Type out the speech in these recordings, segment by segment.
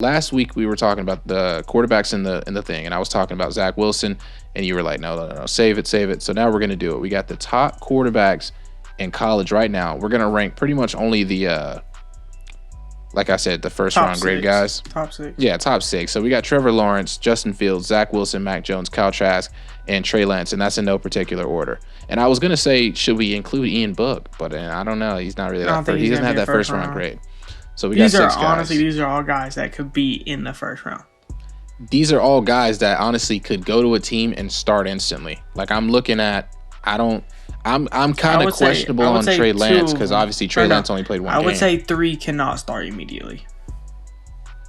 last week we were talking about the quarterbacks in the thing, and I was talking about Zach Wilson, and you were like, no, save it. So now we're gonna do it. We got the top quarterbacks in college right now. We're gonna rank pretty much only the like I said, the first round grade guys. Top 6. Yeah, top 6. So we got Trevor Lawrence, Justin Fields, Zach Wilson, Mac Jones, Kyle Trask, and Trey Lance, and that's in no particular order. And I was gonna say, should we include Ian Book? But I don't know. He's not really that first. He doesn't have that first round grade. So we got 6 guys. Honestly, these are all guys that could be in the first round. These are all guys that honestly could go to a team and start instantly. Like I'm looking at, I'm kind of questionable on Trey Lance because obviously Trey Lance only played one game. I would say 3 cannot start immediately.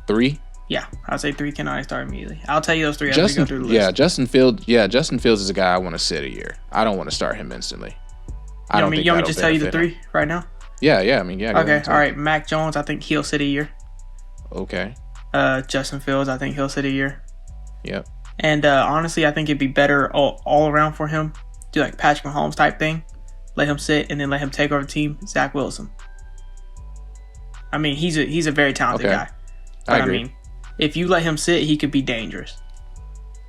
3? Yeah, I would say 3 cannot start immediately. I'll tell you those 3 as we go through the list. Justin Fields is a guy I want to sit a year. I don't want to start him instantly. You want me to just tell you the 3 right now? Yeah. I mean, yeah. Okay, all right. Mac Jones, I think he'll sit a year. Okay. Justin Fields, I think he'll sit a year. Yep. And honestly, I think it'd be better all around for him. Do like Patrick Mahomes type thing. Let him sit and then let him take over the team. Zach Wilson. I mean, he's a very talented guy. But I mean, if you let him sit, he could be dangerous.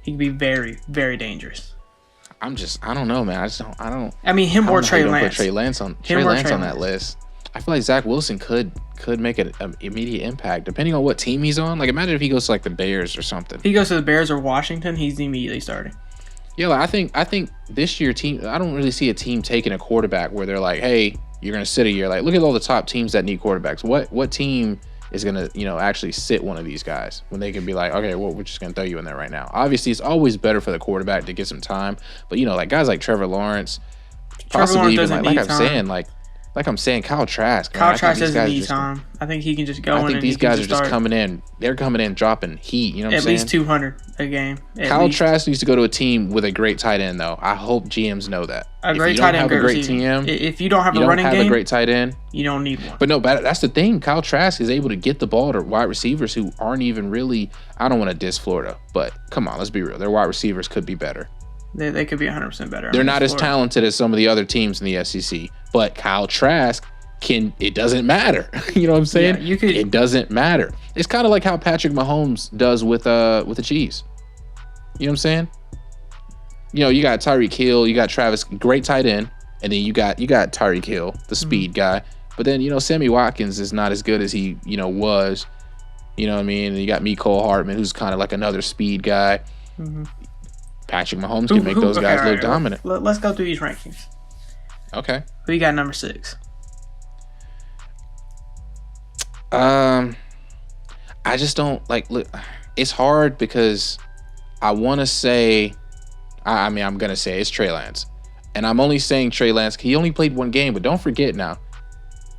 He could be very, very dangerous. I don't know, man. I mean, him or Trey Lance. Put Trey Lance on that list. I feel like Zach Wilson could make an immediate impact depending on what team he's on. Like, imagine if he goes to like the Bears or something. If he goes to the Bears or Washington, he's immediately starting. Yeah, like I think this year team. I don't really see a team taking a quarterback where they're like, hey, you're gonna sit a year. Like, look at all the top teams that need quarterbacks. What team is gonna actually sit one of these guys when they can be like, okay, well, we're just gonna throw you in there right now. Obviously, it's always better for the quarterback to get some time, but like guys like Trevor Lawrence, possibly even like I'm saying, Kyle Trask. Kyle Trask doesn't need time. I think he can just go in. I think these guys are just coming in. They're coming in dropping heat. You know what I'm saying? At least 200 a game. Kyle Trask needs to go to a team with a great tight end, though. I hope GMs know that. A great tight end, great receiver. If you don't have a running game, a great tight end, you don't need one. But no, that's the thing. Kyle Trask is able to get the ball to wide receivers who aren't even really. I don't want to diss Florida, but come on, let's be real. Their wide receivers could be better. They could be 100% better. They're not as talented as some of the other teams in the SEC, but Kyle Trask. It doesn't matter. You know what I'm saying? Yeah, it doesn't matter. It's kind of like how Patrick Mahomes does with the Chiefs. You know what I'm saying? You got Tyreek Hill, you got Travis, great tight end, and then you got Tyreek Hill, the speed guy. But then Sammy Watkins is not as good as he was. You know what I mean? And you got Mecole Hardman, who's kind of like another speed guy. Mm-hmm. Patrick Mahomes can make those guys look dominant. Let's go through these rankings. Okay. Who you got number 6? I just don't look. It's hard because I want to say, I'm gonna say it's Trey Lance, and I'm only saying Trey Lance. He only played one game, but don't forget now.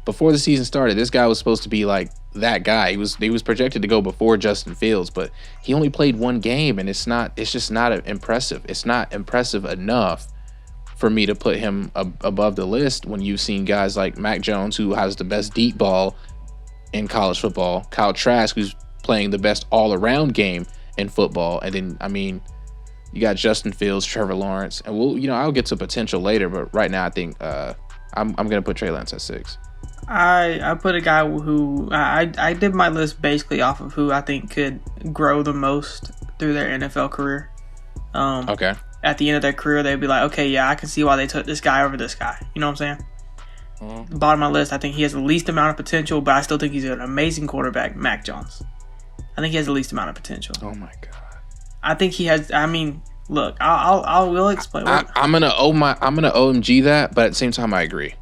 Before the season started, this guy was supposed to be like that guy. He was projected to go before Justin Fields, but he only played one game, and it's just not impressive. It's not impressive enough for me to put him above the list when you've seen guys like Mac Jones, who has the best deep ball in college football, Kyle Trask, who's playing the best all-around game in football, and then you got Justin Fields, Trevor Lawrence, and I'll get to potential later, but right now I think I'm gonna put Trey Lance at 6. I put a guy who I did my list basically off of who I think could grow the most through their NFL career. Okay. At the end of their career, they'd be like, okay, yeah, I can see why they took this guy over this guy. You know what I'm saying? The bottom of my list, I think he has the least amount of potential, but I still think he's an amazing quarterback, Mac Jones. I think he has the least amount of potential. Oh my god! I think he has. I mean, look, I will explain. I'm gonna OMG that, but at the same time, I agree.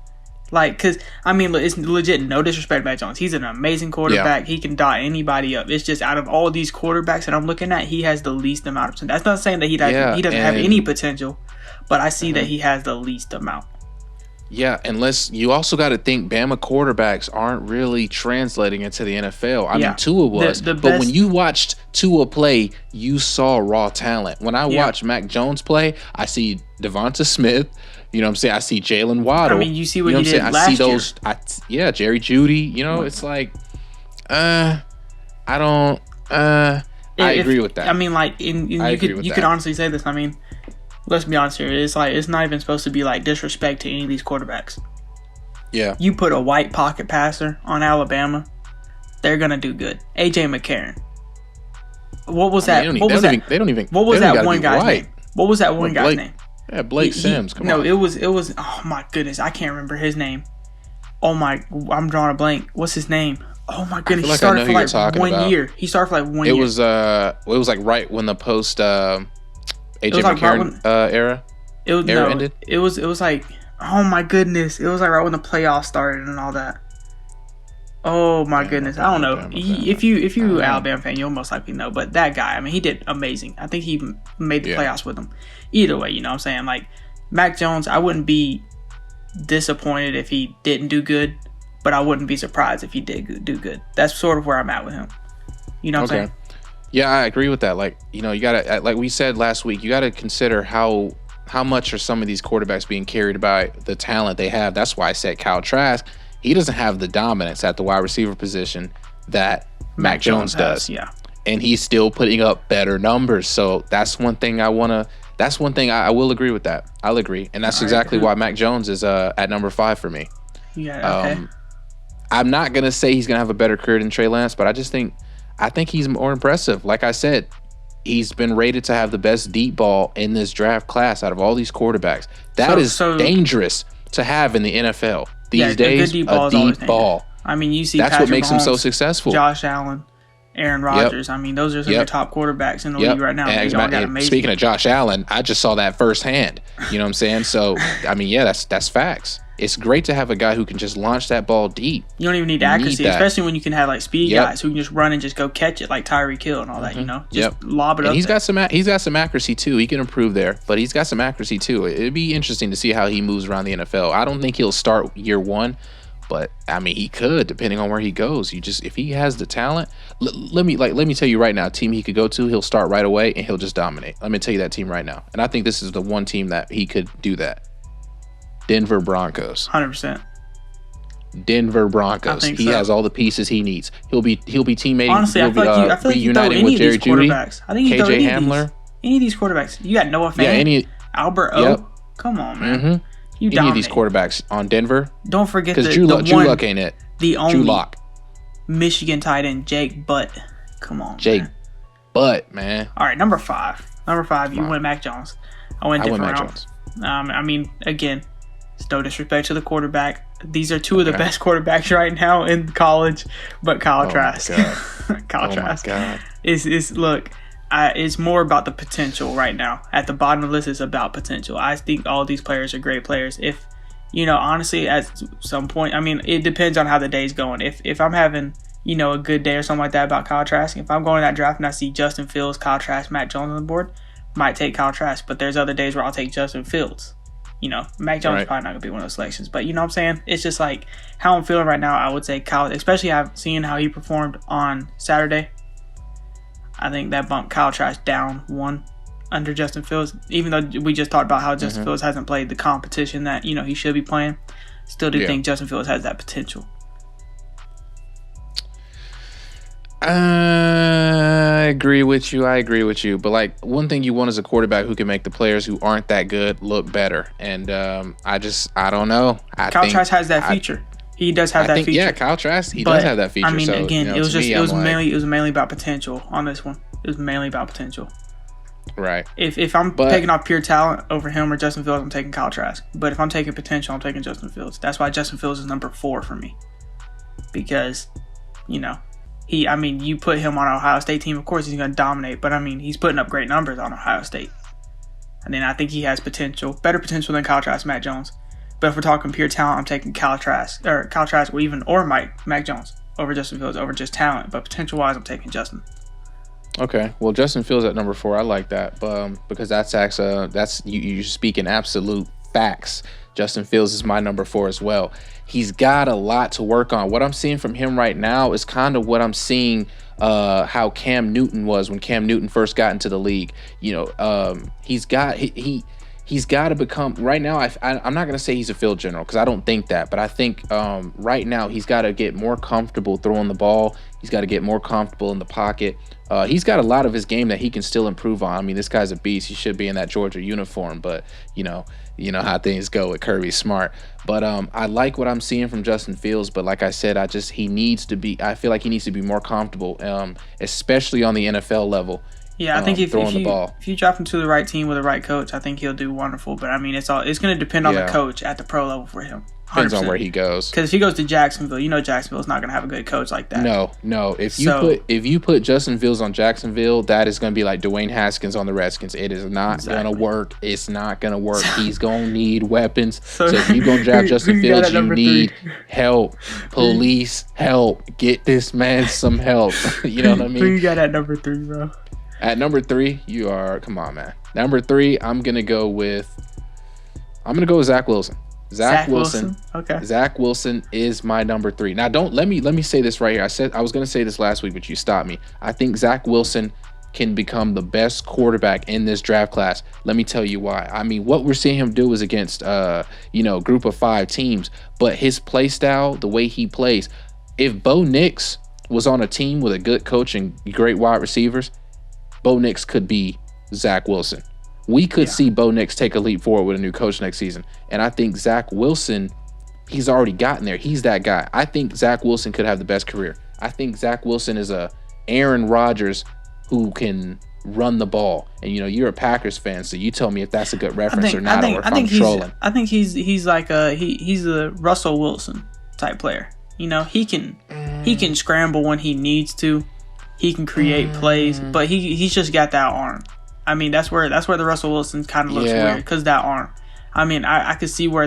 Cause I mean, look, it's legit. No disrespect, Mac Jones. He's an amazing quarterback. Yeah. He can dot anybody up. It's just out of all these quarterbacks that I'm looking at, he has the least amount of potential. That's not saying that he doesn't have any potential, but I see that he has the least amount. Yeah, unless you also got to think Bama quarterbacks aren't really translating into the NFL. I mean, Tua was, but when you watched Tua play, you saw raw talent. When I watch Mac Jones play, I see Devonta Smith. You know what I'm saying? I see Jalen Waddle. I mean, you see what he did last year. Jerry Jeudy. It's like, I don't. I agree with that. I mean, you could honestly say this. I mean, let's be honest here. It's not even supposed to be like disrespect to any of these quarterbacks. Yeah. You put a white pocket passer on Alabama, they're gonna do good. AJ McCarron. What was that? They What was that? They don't even. What was they don't that gotta one be guy's white. name? What was that one guy's name? Yeah, Blake Sims. Come on. No, it was. Oh my goodness, I can't remember his name. Oh my, I'm drawing a blank. What's his name? Oh my goodness, he started for like 1 year. He started for like 1 year. It was like right when the post AJ McCarron era. Era ended. It was like, oh my goodness, it was like right when the playoffs started and all that. Oh my goodness, I don't know. If you Alabama fan, you'll most likely know. But that guy, I mean, he did amazing. I think he made the playoffs with them. Either way, you know what I'm saying? Like, Mac Jones, I wouldn't be disappointed if he didn't do good, but I wouldn't be surprised if he did do good. That's sort of where I'm at with him. You know what I'm saying? Yeah, I agree with that. Like, you know, you gotta, like we said last week, you gotta consider how much are some of these quarterbacks being carried by the talent they have. That's why I said Kyle Trask. He doesn't have the dominance at the wide receiver position that Mac Jones does. Yeah. And he's still putting up better numbers. So that's one thing I will agree with that. I'll agree. And that's exactly why Mac Jones is at number 5 for me. Yeah, okay. I'm not going to say he's going to have a better career than Trey Lance, but I think he's more impressive. Like I said, he's been rated to have the best deep ball in this draft class out of all these quarterbacks. That is dangerous to have in the NFL. These days, a deep ball. I mean, you see that's Patrick what makes Mahomes, him so successful. Josh Allen, Aaron Rodgers. I mean, those are some of the top quarterbacks in the league right now. And speaking of Josh Allen, I just saw that firsthand. You know what I'm saying? So, I mean, yeah, that's facts. It's great to have a guy who can just launch that ball deep. You don't even need accuracy, especially when you can have like speed guys who can just run and just go catch it, like Tyreek Hill and all that. You know, just lob it up. He's got some accuracy too. He can improve there, but he's got some accuracy too. It'd be interesting to see how he moves around the NFL. I don't think he'll start year one, but I mean he could, depending on where he goes. If he has the talent, let me tell you right now, a team he could go to, he'll start right away and he'll just dominate. Let me tell you that team right now, and I think this is the one team that he could do that. Denver Broncos. 100%. Denver Broncos. He has all the pieces he needs. He'll be teammating. Honestly, I feel like you throw any of these quarterbacks. I think you throw any of these quarterbacks. You got Noah Fant, Albert O. Come on, man. Mm-hmm. You any of these quarterbacks on Denver. Don't forget because Drew Luck ain't it. The only Drew Lock. Michigan tight end Jake Butt. Come on, Jake Butt, man. All right, number 5. Number 5, you went Mac Jones. I went different Mac route. I mean, again, it's no disrespect to the quarterback. These are two of the best quarterbacks right now in college, but Kyle Trask. Kyle Trask. Look, it's more about the potential right now. At the bottom of the list, it's about potential. I think all these players are great players. If, you know, honestly, at some point, I mean, it depends on how the day's going. If I'm having, you know, a good day or something like that about Kyle Trask, if I'm going to that draft and I see Justin Fields, Kyle Trask, Mac Jones on the board, might take Kyle Trask. But there's other days where I'll take Justin Fields. You know, Mac Jones is probably not going to be one of those selections. But you know what I'm saying? It's just like how I'm feeling right now. I would say Kyle, especially seeing how he performed on Saturday. I think that bumped Kyle Trask down 1 under Justin Fields. Even though we just talked about how Justin Fields hasn't played the competition that, you know, he should be playing. Still do think Justin Fields has that potential. I agree with you. But like, one thing you want is a quarterback who can make the players who aren't that good look better. And I don't know. Kyle Trask has that feature. He does have that feature. Yeah, Kyle Trask, he does have that feature. I mean, so, again, you know, it was mainly about potential on this one. It was mainly about potential. Right. If I'm taking off pure talent over him or Justin Fields, I'm taking Kyle Trask. But if I'm taking potential, I'm taking Justin Fields. That's why Justin Fields is number 4 for me. Because, you know, you put him on an Ohio State team, of course he's going to dominate. But, I mean, he's putting up great numbers on Ohio State. And then I think he has potential, better potential than Kyle Trask, Mac Jones. But if we're talking pure talent, I'm taking Kyle Trask or Mac Jones over Justin Fields over just talent. But potential-wise, I'm taking Justin. Okay, well, Justin Fields at number 4, I like that, because that's you speaking absolute facts. Justin Fields is my number 4 as well. He's got a lot to work on. What I'm seeing from him right now is kind of what I'm seeing how Cam Newton was when Cam Newton first got into the league. You know, he he's got to become right now. I'm not going to say he's a field general because I don't think that, but I think right now he's got to get more comfortable throwing the ball. He's got to get more comfortable in the pocket. He's got a lot of his game that he can still improve on. I mean, this guy's a beast. He should be in that Georgia uniform, but you know how things go with Kirby Smart. But I like what I'm seeing from Justin Fields. But like I said, I feel like he needs to be more comfortable, especially on the NFL level. Yeah, I think if you drop him to the right team with the right coach, I think he'll do wonderful. But I mean, it's going to depend on the coach at the pro level for him. 100%. Depends on where he goes. Because if he goes to Jacksonville, Jacksonville's not going to have a good coach like that. No. If you put Justin Fields on Jacksonville, that is going to be like Dwayne Haskins on the Redskins. It is not going to work. It's not going to work. He's going to need weapons. So if you're going to draft Justin Fields, you need help. Police help. Get this man some help. You know what I mean? Who you got at number 3, bro? At number 3, come on, man. Number 3, I'm gonna go with Zach Wilson. Zach Wilson. Okay. Zach Wilson is my number 3. Now, let me say this right here. I was gonna say this last week, but you stopped me. I think Zach Wilson can become the best quarterback in this draft class. Let me tell you why. I mean, what we're seeing him do is against group of 5 teams, but his play style, the way he plays. If Bo Nix was on a team with a good coach and great wide receivers, Bo Nix could be Zach Wilson. We could see Bo Nix take a leap forward with a new coach next season. And I think Zach Wilson, he's already gotten there. He's that guy. I think Zach Wilson could have the best career. I think Zach Wilson is a Aaron Rodgers who can run the ball. And, you're a Packers fan, so you tell me if that's a good reference or not, or if I'm trolling. I think he's like he's a Russell Wilson type player. He can scramble when he needs to. He can create plays, but he's just got that arm. I mean, that's where the Russell Wilson kind of looks weird because that arm. I mean, I could see where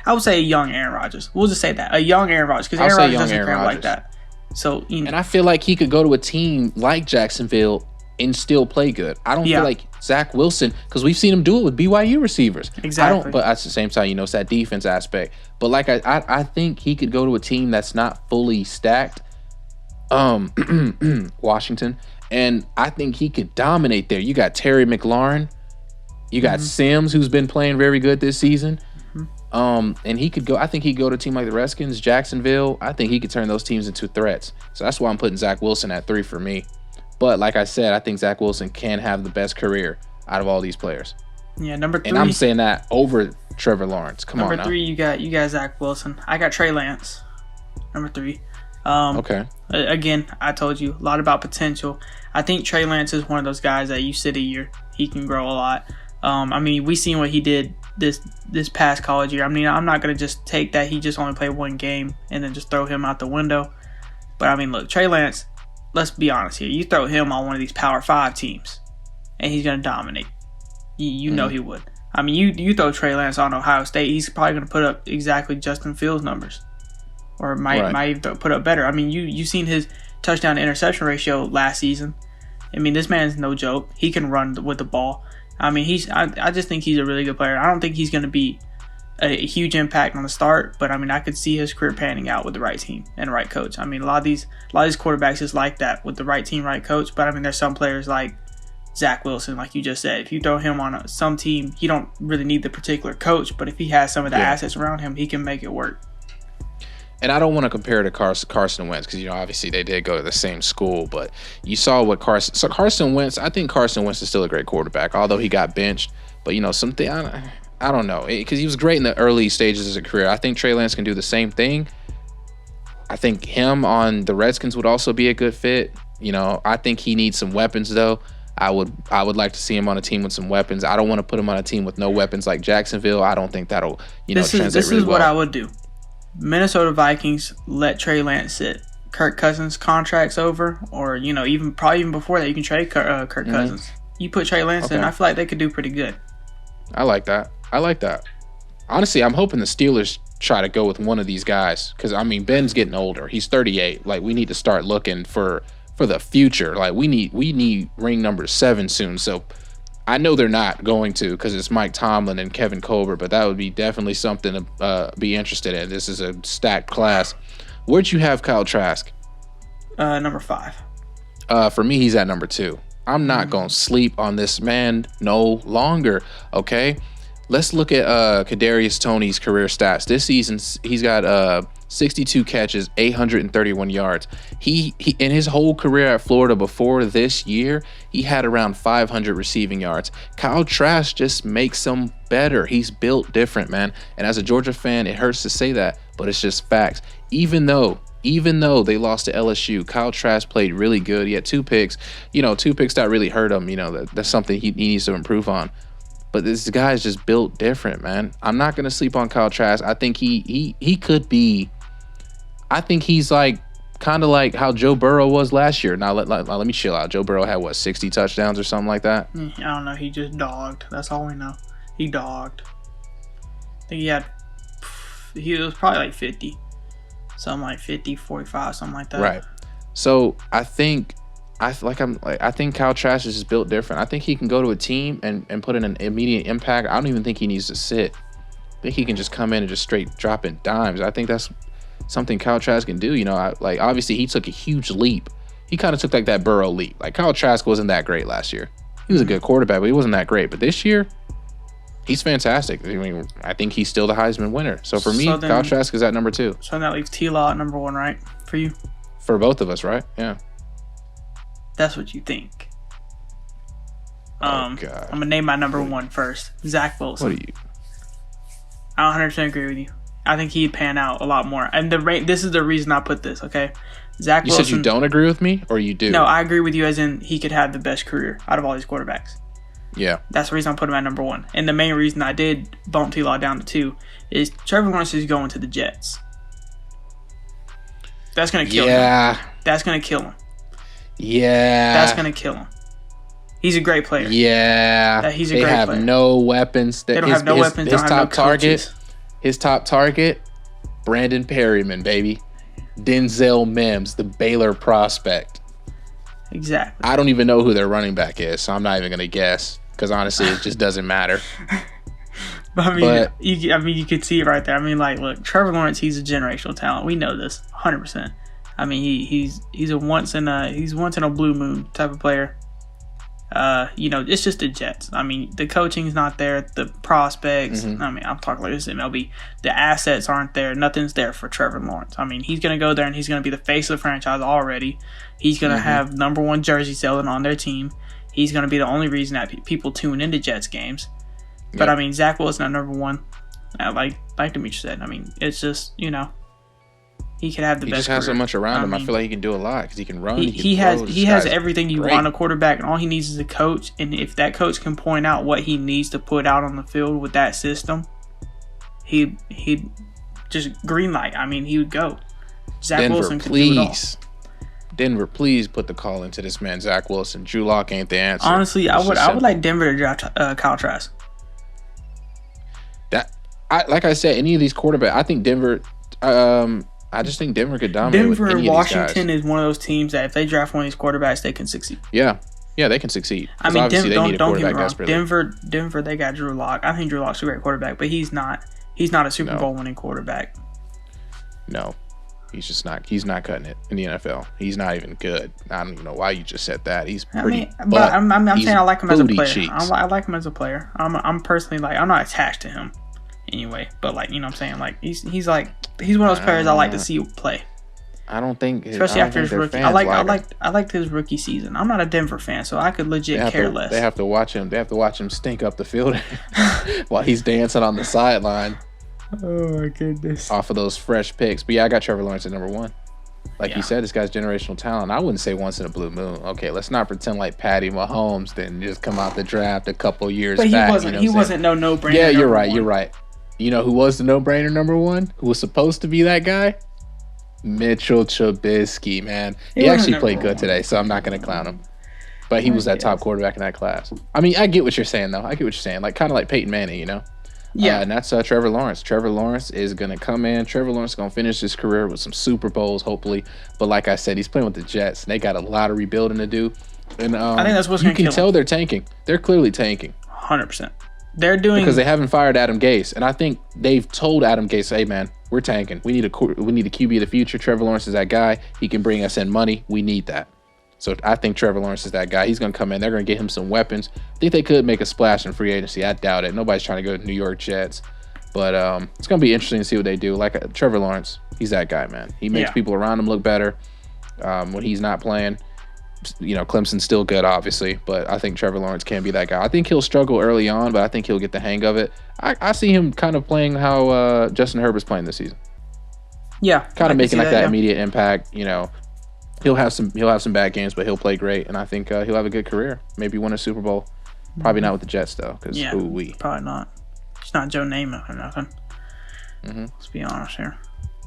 I would say a young Aaron Rodgers. We'll just say that a young Aaron Rodgers because Aaron Rodgers doesn't scramble like that. So and I feel like he could go to a team like Jacksonville and still play good. I don't feel like Zach Wilson because we've seen him do it with BYU receivers. Exactly. But at the same time, it's that defense aspect. But like I think he could go to a team that's not fully stacked. Washington, and I think he could dominate there. You got Terry McLaurin, you got Sims, who's been playing very good this season. And he could go. I think he'd go to a team like the Redskins, Jacksonville. I think he could turn those teams into threats. So that's why I'm putting Zach Wilson at 3 for me. But like I said, I think Zach Wilson can have the best career out of all these players. Yeah, number 3. And I'm saying that over Trevor Lawrence. Come on now. Number 3, you got Zach Wilson. I got Trey Lance. Number 3. Okay. Again, I told you a lot about potential. I think Trey Lance is one of those guys that you sit a year, he can grow a lot. I mean, we seen what he did this past college year. I mean, I'm not gonna just take that he just only played one game and then just throw him out the window. But I mean, look, Trey Lance. Let's be honest here. You throw him on one of these Power 5 teams, and he's gonna dominate. You know he would. I mean, you throw Trey Lance on Ohio State, he's probably gonna put up exactly Justin Fields' numbers. Or might even put up better. I mean, you seen his touchdown to interception ratio last season. I mean, this man's no joke. He can run with the ball. I mean, I just think he's a really good player. I don't think he's going to be a huge impact on the start, but I mean, I could see his career panning out with the right team and the right coach. I mean, a lot of these quarterbacks is like that with the right team, right coach. But I mean, there's some players like Zach Wilson, like you just said. If you throw him on some team, he don't really need the particular coach, but if he has some of the assets around him, he can make it work. And I don't want to compare to Carson Wentz because, obviously they did go to the same school. But you saw what Carson Wentz, I think Carson Wentz is still a great quarterback, although he got benched. But, something, I don't know. Because he was great in the early stages of his career. I think Trey Lance can do the same thing. I think him on the Redskins would also be a good fit. I think he needs some weapons, though. I would like to see him on a team with some weapons. I don't want to put him on a team with no weapons like Jacksonville. I don't think that'll, translate really well. This is what I would do. Minnesota Vikings let Trey Lance sit. Kirk Cousins contract's over, or even before that, you can trade Kirk Cousins. You put Trey Lance in, I feel like they could do pretty good. I like that. Honestly, I'm hoping the Steelers try to go with one of these guys because I mean Ben's getting older. He's 38. Like we need to start looking for the future. Like we need ring number 7 soon. So I know they're not going to because it's Mike Tomlin and Kevin Colbert, but that would be definitely something to be interested in. This is a stacked class. Where'd you have Kyle Trask? Number 5. For me, he's at number 2. I'm not going to sleep on this man no longer, okay? Let's look at Kadarius Toney's career stats. This season, he's got 62 catches, 831 yards. He in his whole career at Florida before this year, he had around 500 receiving yards. Kyle Trask just makes him better. He's built different, man. And as a Georgia fan, it hurts to say that, but it's just facts. Even though they lost to LSU, Kyle Trask played really good. He had 2 picks. Two picks that really hurt him. That's something he needs to improve on. But this guy's just built different, man. I'm not gonna sleep on Kyle Trask. I think he could be. I think he's like kind of like how Joe Burrow was last year. Now let me chill out. Joe Burrow had 60 touchdowns or something like that. I don't know. He just dogged. That's all we know. He dogged. I think he was probably like 50, something like 50, 45, something like that. Right. So I think Kyle Trask is just built different. I think he can go to a team and put in an immediate impact. I don't even think he needs to sit. I think he can just come in and just straight drop in dimes. I think that's something Kyle Trask can do. Obviously he took a huge leap. He kind of took like that Burrow leap. Like Kyle Trask wasn't that great last year. He was a good quarterback, but he wasn't that great. But this year, he's fantastic. I mean, I think he's still the Heisman winner. So for me, Kyle Trask is at number 2. So that leaves T-Law at number 1, right? For you? For both of us, right? Yeah. That's what you think. God. I'm gonna name my number 1 first. Zach Wilson. What are you? I 100% agree with you. I think he'd pan out a lot more. And this is the reason I put this. Okay, Zach Wilson. You said you don't agree with me, or you do? No, I agree with you. As in, he could have the best career out of all these quarterbacks. Yeah. That's the reason I put him at number 1. And the main reason I did bump T-Law down to 2 is Trevor Lawrence is going to the Jets. That's gonna kill him. That's gonna kill him. Yeah. That's going to kill him. He's a great player. Yeah. He's a great player. They have no weapons. They don't have no weapons. His top target, Brandon Perryman, baby. Denzel Mims, the Baylor prospect. Exactly. I don't even know who their running back is, so I'm not even going to guess because honestly, it just doesn't matter. You could see it right there. I mean, like, look, Trevor Lawrence, he's a generational talent. We know this 100%. I mean, he's a once in a blue moon type of player. It's just the Jets. I mean, the coaching's not there, the prospects. Mm-hmm. I mean, I'm talking like this MLB. The assets aren't there. Nothing's there for Trevor Lawrence. I mean, he's gonna go there and he's gonna be the face of the franchise already. He's gonna have number 1 jersey selling on their team. He's gonna be the only reason that people tune into Jets games. Yep. But I mean, Zach Wilson at number 1. Like Demetri said. I mean, it's just he could have the best. He just has career. So much around him. I feel like he can do a lot because he can run. He has everything you want in a quarterback, and all he needs is a coach. And if that coach can point out what he needs to put out on the field with that system, he'd just green light. I mean, he would go. Zach Wilson could do it all. Denver, please put the call into this man, Zach Wilson. Drew Lock ain't the answer. Honestly, I would like Denver to draft Kyle Trask. Like I said, any of these quarterbacks, I think Denver. I just think Denver could dominate. Denver and Washington is one of those teams that if they draft one of these quarterbacks, they can succeed. Yeah, they can succeed. I mean, don't get me wrong. Denver, they got Drew Lock. I think Drew Lock's a great quarterback, but he's not a Super Bowl winning quarterback. No, he's just not. He's not cutting it in the NFL. He's not even good. I don't even know why you just said that. He's pretty. But I'm saying I like him as a player. Cheeks. I like him as a player. I'm personally I'm not attached to him anyway. But what I'm saying, he's one of those players I like to see play. I don't think, especially after his rookie. I liked his rookie season. I'm not a Denver fan, so I could legit care less. They have to watch him. They have to watch him stink up the field while he's dancing on the sideline. Oh my goodness! Off of those fresh picks, but yeah, I got Trevor Lawrence at number 1. Like you said, this guy's generational talent. I wouldn't say once in a blue moon. Okay, let's not pretend like Patty Mahomes didn't just come out the draft a couple years back. But he wasn't no no-brainer. Yeah, you're right. You're right. You know who was the no-brainer number 1? Who was supposed to be that guy? Mitchell Trubisky, man. He actually played good today, so I'm not going to clown him. But he was that top quarterback in that class. I mean, I get what you're saying, though. I get what you're saying. Kind of like Peyton Manning, you know? Yeah. And that's Trevor Lawrence. Trevor Lawrence is going to come in. Trevor Lawrence is going to finish his career with some Super Bowls, hopefully. But like I said, he's playing with the Jets, and they got a lot of rebuilding to do. And I think that's what's going to kill him. You can tell they're tanking. They're clearly tanking. 100%. They're doing because they haven't fired Adam Gase, and I think they've told Adam Gase, "Hey man, we're tanking. We need a QB of the future. Trevor Lawrence is that guy. He can bring us in money. We need that." So I think Trevor Lawrence is that guy. He's going to come in. They're going to get him some weapons. I think they could make a splash in free agency. I doubt it. Nobody's trying to go to New York Jets. But it's going to be interesting to see what they do. Like Trevor Lawrence, he's that guy, man. He makes people around him look better when he's not playing. Clemson's still good, obviously, but I think Trevor Lawrence can be that guy. I think he'll struggle early on, but I think he'll get the hang of it. I see him kind of playing how Justin Herbert's playing this season. Yeah, kind of making that immediate impact. He'll have some bad games, but he'll play great, and I think he'll have a good career. Maybe win a Super Bowl. Probably not with the Jets though, because probably not. It's not Joe Namath or nothing. Let's be honest here.